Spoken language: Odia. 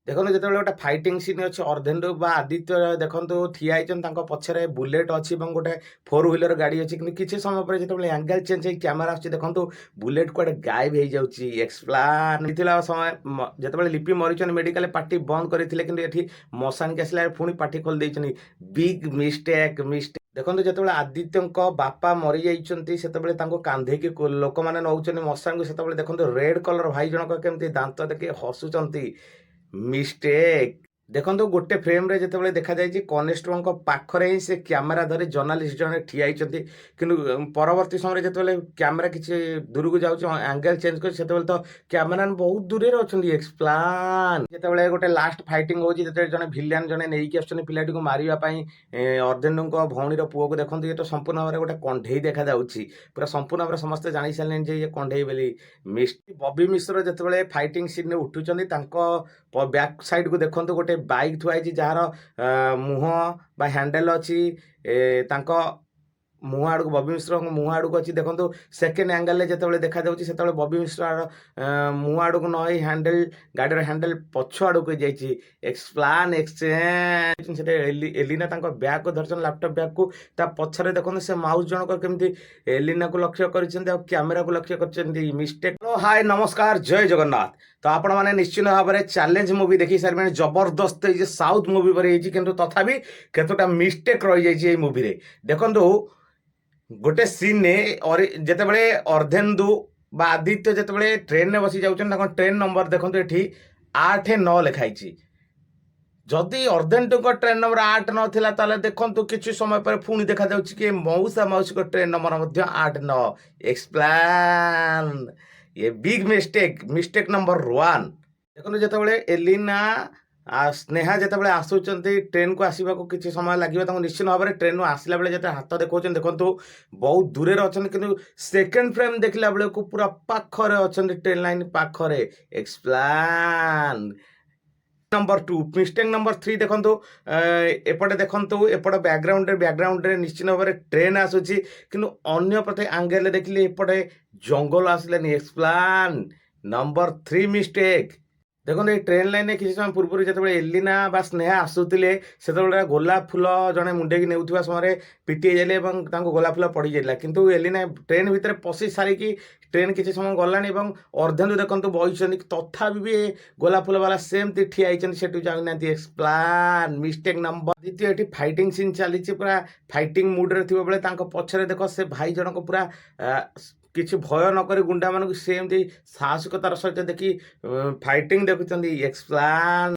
ଦେଖନ୍ତୁ ଯେତେବେଳେ ଗୋଟେ ଫାଇଟିଂ ସିନ୍ ଅଛି ଅର୍ଦ୍ଧେନ୍ଦୁ ବା ଆଦିତ୍ୟ ଦେଖନ୍ତୁ ଠିଆ ହେଇଛନ୍ତି ତାଙ୍କ ପଛରେ ବୁଲେଟ୍ ଅଛି ଏବଂ ଗୋଟେ ଫୋର୍ ହ୍ୱିଲର ଗାଡ଼ି ଅଛି କିନ୍ତୁ କିଛି ସମୟ ପରେ ଯେତେବେଳେ ଆଙ୍ଗେଲ ଚେଞ୍ଜ ହେଇ କ୍ୟାମେରା ଆସୁଛି ଦେଖନ୍ତୁ ବୁଲେଟ୍ କୁଆଡ଼େ ଗାୟବ ହେଇଯାଉଛି ଏକ୍ସପ୍ଲାନ୍ ଥିଲା ସମୟ ଯେତେବେଳେ ଲିପି ମରିଛନ୍ତି ମେଡ଼ିକାଲ ପାର୍ଟି ବନ୍ଦ କରିଥିଲେ କିନ୍ତୁ ଏଠି ମଶାଣିକି ଆସିଲା ପୁଣି ପାର୍ଟି ଖୋଲି ଦେଇଛନ୍ତି ବିଗ୍ ମିଷ୍ଟେକ୍। ଦେଖନ୍ତୁ ଯେତେବେଳେ ଆଦିତ୍ୟଙ୍କ ବାପା ମରିଯାଇଛନ୍ତି ସେତେବେଳେ ତାଙ୍କୁ କାନ୍ଧେଇକି ଲୋକମାନେ ନେଉଛନ୍ତି ମଶାଣିକୁ ସେତେବେଳେ ଦେଖନ୍ତୁ ରେଡ୍ କଲର ଭାଇ ଜଣକ କେମିତି ଦାନ୍ତ ଦେଖି ହସୁଛନ୍ତି ମିଷ୍ଟେକ୍। ଦେଖନ୍ତୁ ଗୋଟେ ଫ୍ରେମ୍ରେ ଯେତେବେଳେ ଦେଖାଯାଇଛି କନେଷ୍ଟବଳଙ୍କ ପାଖରେ ହିଁ ସେ କ୍ୟାମେରା ଧରି ଜର୍ଣ୍ଣାଲିଷ୍ଟ ଜଣେ ଠିଆ ହେଇଛନ୍ତି କିନ୍ତୁ ପରବର୍ତ୍ତୀ ସମୟରେ ଯେତେବେଳେ କ୍ୟାମେରା କିଛି ଦୂରକୁ ଯାଉଛି ଆଙ୍ଗେଲ ଚେଞ୍ଜ କରି ସେତେବେଳେ ତ କ୍ୟାମେରାମ୍ୟାନ୍ ବହୁତ ଦୂରରେ ଅଛନ୍ତି ଏକ୍ସପ୍ଲାନ୍। ଯେତେବେଳେ ଗୋଟେ ଲାଷ୍ଟ ଫାଇଟିଂ ହେଉଛି ଯେତେବେଳେ ଜଣେ ଭିଲିଆନ୍ ଜଣେ ନେଇକି ଆସୁଛନ୍ତି ପିଲାଟିକୁ ମାରିବା ପାଇଁ ଅର୍ଦ୍ଧେନ୍ଦୁଙ୍କ ଭଉଣୀର ପୁଅକୁ ଦେଖନ୍ତୁ ଇଏ ତ ସମ୍ପୂର୍ଣ୍ଣ ଭାବରେ ଗୋଟେ କଣ୍ଢେଇ ଦେଖାଯାଉଛି ପୁରା ସମ୍ପୂର୍ଣ୍ଣ ଭାବରେ ସମସ୍ତେ ଜାଣିସାରିଲେଣି ଯେ ଇଏ କଣ୍ଢେଇ ବୋଲି। ବବି ମିଶ୍ର ଯେତେବେଳେ ଫାଇଟିଂ ସିନ୍ରେ ଉଠୁଛନ୍ତି ତାଙ୍କ ବ୍ୟାକ୍ ସାଇଡ୍କୁ ଦେଖନ୍ତୁ ଗୋଟେ ବାଇକ୍ ଥୁଆ ହେଇଛି ଯାହାର ମୁହଁ ବା ହ୍ୟାଣ୍ଡେଲ୍ ଅଛି ତାଙ୍କ ମୁହଁ ଆଡ଼କୁ ବବି ମିଶ୍ରଙ୍କ ମୁହଁ ଆଡ଼କୁ ଅଛି ଦେଖନ୍ତୁ ସେକେଣ୍ଡ ଆଙ୍ଗେଲରେ ଯେତେବେଳେ ଦେଖାଯାଉଛି ସେତେବେଳେ ବବି ମିଶ୍ର ମୁହଁ ଆଡ଼କୁ ନ ହେଇ ହ୍ୟାଣ୍ଡେଲ୍ ଗାଡ଼ିର ହ୍ୟାଣ୍ଡେଲ୍ ପଛ ଆଡ଼କୁ ଯାଇଛି ଏକ୍ସପ୍ଲାନ୍ ଏକ୍ସଚେଞ୍ଜ ସେଟା ଏଲିନା ତାଙ୍କ ବ୍ୟାଗ୍କୁ ଧରିଛନ୍ତି ଲାପଟପ୍ ବ୍ୟାଗ୍କୁ ତା ପଛରେ ଦେଖନ୍ତୁ ସେ ମାଉସ୍ ଜଣକ କେମିତି ଏଲିନାକୁ ଲକ୍ଷ୍ୟ କରିଛନ୍ତି ଆଉ କ୍ୟାମେରାକୁ ଲକ୍ଷ୍ୟ କରିଛନ୍ତି ମିଷ୍ଟେକ୍। ହାଏ ନମସ୍କାର ଜୟ ଜଗନ୍ନାଥ। ତ ଆପଣମାନେ ନିଶ୍ଚିତ ଭାବରେ ଚ୍ୟାଲେଞ୍ଜ ମୁଭି ଦେଖି ସାରିବେଣି ଜବରଦସ୍ତ ଏଇ ଯେ ସାଉଥ୍ ମୁଭି ପରି ହେଇଛି କିନ୍ତୁ ତଥାପି କେତେଟା ମିଷ୍ଟେକ୍ ରହିଯାଇଛି ଏଇ ମୁଭିରେ। ଦେଖନ୍ତୁ ଗୋଟେ ସିନ୍ରେ ଯେତେବେଳେ ଅର୍ଦ୍ଧେନ୍ଦୁ ବା ଆଦିତ୍ୟ ଯେତେବେଳେ ଟ୍ରେନ୍ରେ ବସି ଯାଉଛନ୍ତି ତାଙ୍କ ଟ୍ରେନ୍ ନମ୍ବର ଦେଖନ୍ତୁ ଏଠି 8-9 ଲେଖା ହେଇଛି। ଯଦି ଅର୍ଦ୍ଧେନ୍ଦୁଙ୍କ ଟ୍ରେନ୍ ନମ୍ବର 8 ନଥିଲା ତାହେଲେ ଦେଖନ୍ତୁ କିଛି ସମୟ ପରେ ପୁଣି ଦେଖାଯାଉଛି କି ମଉସା ମାଉସୀଙ୍କ ଟ୍ରେନ୍ ନମ୍ବର ମଧ୍ୟ 8-9 explain. A big mistake number 1। ଦେଖନ୍ତୁ ଯେତେବେଳେ ଏଲିନା ସ୍ନେହା ଯେତେବେଳେ ଆସୁଛନ୍ତି ଟ୍ରେନ୍କୁ ଆସିବାକୁ କିଛି ସମୟ ଲାଗିବ ତାଙ୍କୁ ନିଶ୍ଚିତ ଭାବରେ ଟ୍ରେନ୍ରୁ ଆସିଲା ବେଳେ ଯେତେବେଳେ ହାତ ଦେଖାଉଛନ୍ତି ଦେଖନ୍ତୁ ବହୁତ ଦୂରରେ ଅଛନ୍ତି କିନ୍ତୁ ସେକେଣ୍ଡ ଫ୍ରେମ୍ ଦେଖିଲା ବେଳକୁ ପୁରା ପାଖରେ ଅଛନ୍ତି ଟ୍ରେନ୍ ଲାଇନ୍ ପାଖରେ ଏକ୍ସପ୍ଲାନ୍। ନମ୍ବର 2 ମିଷ୍ଟେକ୍ ନମ୍ବର 3 ଦେଖନ୍ତୁ ଏପଟେ ଦେଖନ୍ତୁ ଏପଟ ବ୍ୟାକ୍ଗ୍ରାଉଣ୍ଡରେ ନିଶ୍ଚିତ ଭାବରେ ଟ୍ରେନ୍ ଆସୁଛି କିନ୍ତୁ ଅନ୍ୟ ପ୍ରତି ଆଙ୍ଗେଲରେ ଦେଖିଲେ ଏପଟେ ଜଙ୍ଗଲ ଆସିଲାନି ଏକ୍ସପ୍ଲାନ୍। Number 3 mistake. ଦେଖନ୍ତୁ ଏଇ ଟ୍ରେନ୍ ଲାଇନ୍ରେ କିଛି ସମୟ ପୂର୍ବରୁ ଯେତେବେଳେ ଏଲିନା ବା ସ୍ନେହା ଆସୁଥିଲେ ସେତେବେଳେ ଗୋଲାପ ଫୁଲ ଜଣେ ମୁଣ୍ଡେଇକି ନେଉଥିବା ସମୟରେ ପିଟି ହେଇଯାଇଥିଲେ ଏବଂ ତାଙ୍କୁ ଗୋଲାପ ଫୁଲ ପଡ଼ିଯାଇଥିଲା କିନ୍ତୁ ଏଲିନା ଟ୍ରେନ୍ ଭିତରେ ପଶି ସାରିକି ଟ୍ରେନ୍ କିଛି ସମୟ ଗଲାଣି ଏବଂ ଅର୍ଦ୍ଧେନ୍ଦୁ ଦେଖନ୍ତୁ ବଇଛନ୍ତି ତଥାପି ବି ଗୋଲାପ ଫୁଲ ବାଲା ସେମିତି ଠିଆ ହେଇଛନ୍ତି ସେଠୁ ଯାଉନାହାନ୍ତି ଏକ୍ସପ୍ଲାନ୍। ମିଷ୍ଟେକ୍ ନମ୍ବର ଦ୍ୱିତୀୟ ଏଠି ଫାଇଟିଂ ସିନ୍ ଚାଲିଛି ପୁରା ଫାଇଟିଂ ମୁଡ଼୍ରେ ଥିବାବେଳେ ତାଙ୍କ ପଛରେ ଦେଖ ସେ ଭାଇ ଜଣକ ପୁରା କିଛି ଭୟ ନକରି ଗୁଣ୍ଡାମାନଙ୍କୁ ସେମିତି ସାହସିକତାର ସହିତ ଦେଖି ଫାଇଟିଂ ଦେଖୁଛନ୍ତି ଏକ୍ସପ୍ଲାନ୍।